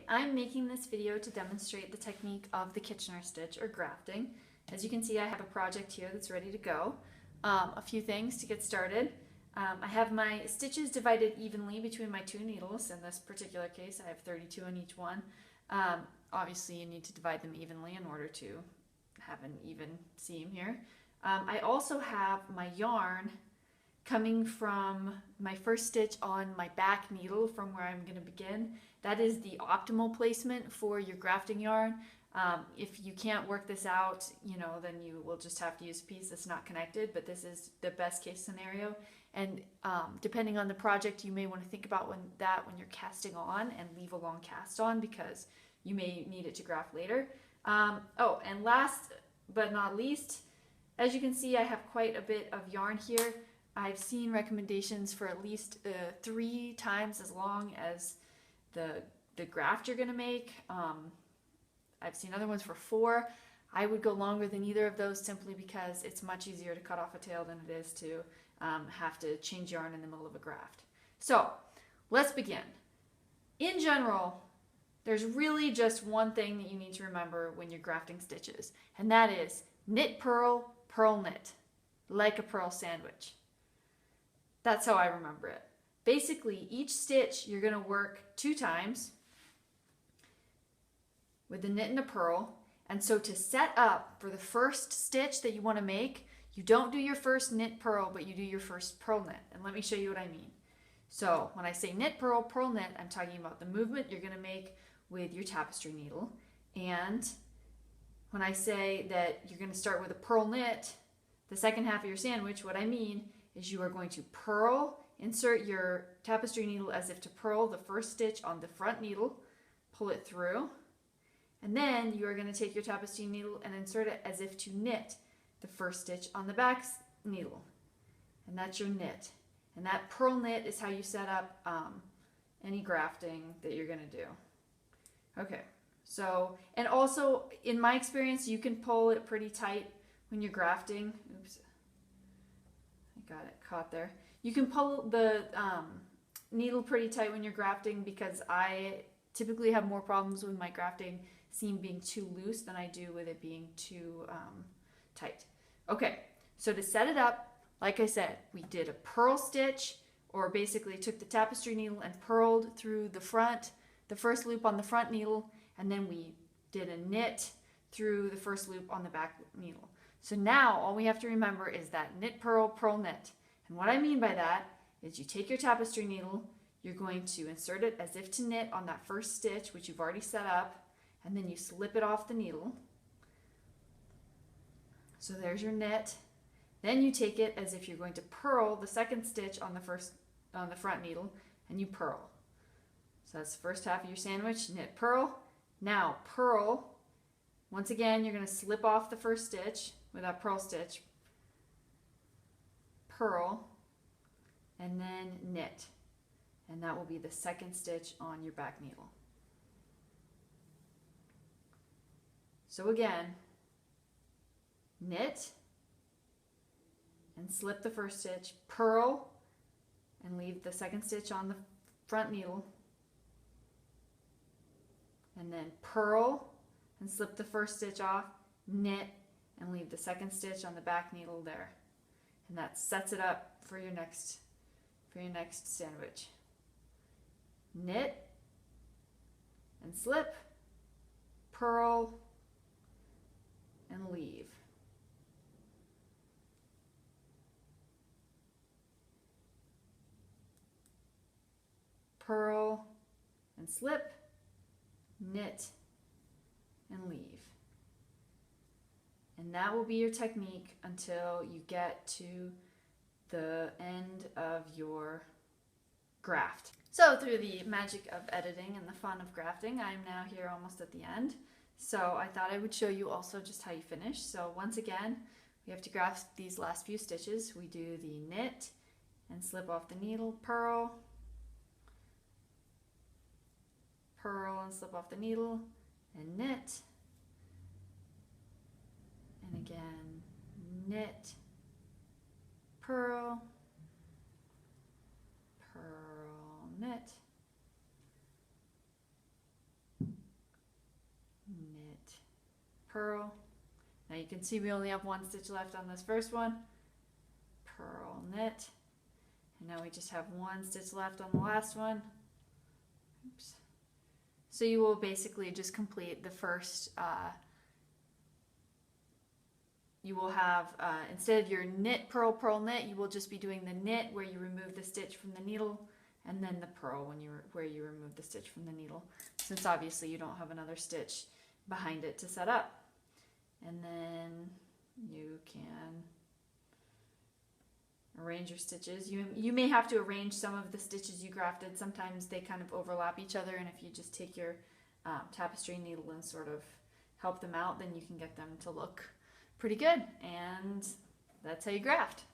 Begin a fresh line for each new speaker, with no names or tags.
I'm making this video to demonstrate the technique of the Kitchener stitch or grafting. As you can see, I have a project here that's ready to go. A few things to get started. I have my stitches divided evenly between my two needles. In this particular case, I have 32 on each one. Obviously, you need to divide them evenly in order to have an even seam here. I also have my yarn coming from my first stitch on my back needle from where I'm going to begin. That is the optimal placement for your grafting yarn. If you can't work this out, then you will just have to use a piece that's not connected, but this is the best case scenario. And depending on the project, you may want to think about when you're casting on and leave a long cast on because you may need it to graft later. Oh, and last but not least, as you can see, I have quite a bit of yarn here. I've seen recommendations for at least 3 times as long as the graft you're going to make. I've seen other ones for 4. I would go longer than either of those simply because it's much easier to cut off a tail than it is to have to change yarn in the middle of a graft. So let's begin. In general, there's really just one thing that you need to remember when you're grafting stitches, and that is knit, purl, purl, knit, like a purl sandwich. That's how I remember it. Basically, each stitch you're going to work 2 times with the knit and a purl. And so to set up for the first stitch that you want to make, you don't do your first knit purl, but you do your first purl knit. And let me show you what I mean. So when I say knit purl, purl knit, I'm talking about the movement you're going to make with your tapestry needle. And when I say that you're going to start with a purl knit, the second half of your sandwich, what I mean is you are going to purl, insert your tapestry needle as if to purl the first stitch on the front needle, pull it through, and then you are going to take your tapestry needle and insert it as if to knit the first stitch on the back needle. And that's your knit. And that purl knit is how you set up any grafting that you're going to do. Okay, so, and also in my experience, you can pull it pretty tight when you're grafting. Oops. Got it caught there. You can pull the needle pretty tight when you're grafting because I typically have more problems with my grafting seam being too loose than I do with it being too tight. Okay, so to set it up, like I said, we did a purl stitch, or basically took the tapestry needle and purled through the front, the first loop on the front needle, and then we did a knit through the first loop on the back needle. So now all we have to remember is that knit, purl, purl, knit. And what I mean by that is you take your tapestry needle, you're going to insert it as if to knit on that first stitch, which you've already set up, and then you slip it off the needle. So there's your knit. Then you take it as if you're going to purl the second stitch on the front needle, and you purl. So that's the first half of your sandwich, knit, purl. Now purl. Once again, you're going to slip off the first stitch with that purl stitch, purl, and then knit. And that will be the second stitch on your back needle. So again, knit and slip the first stitch, purl, and leave the second stitch on the front needle, and then purl and slip the first stitch off, knit, and leave the second stitch on the back needle there. And that sets it up for your next sandwich. Knit and slip, purl, and leave. Purl and slip, knit, and leave. And that will be your technique until you get to the end of your graft. So through the magic of editing and the fun of grafting, I'm now here almost at the end. So I thought I would show you also just how you finish. So once again, we have to graft these last few stitches. We do the knit and slip off the needle, purl, purl and slip off the needle, and knit, and again knit, purl, purl, knit, purl. Now you can see we only have one stitch left on this first one. Purl, knit. And now we just have one stitch left on the last one. Oops. So you will basically just complete the first, you will have, instead of your knit, purl, purl, knit, you will just be doing the knit where you remove the stitch from the needle, and then the purl where you remove the stitch from the needle, since obviously you don't have another stitch behind it to set up. And then you can arrange your stitches. You may have to arrange some of the stitches you grafted. Sometimes they kind of overlap each other, and if you just take your tapestry needle and sort of help them out, then you can get them to look pretty good. And that's how you graft.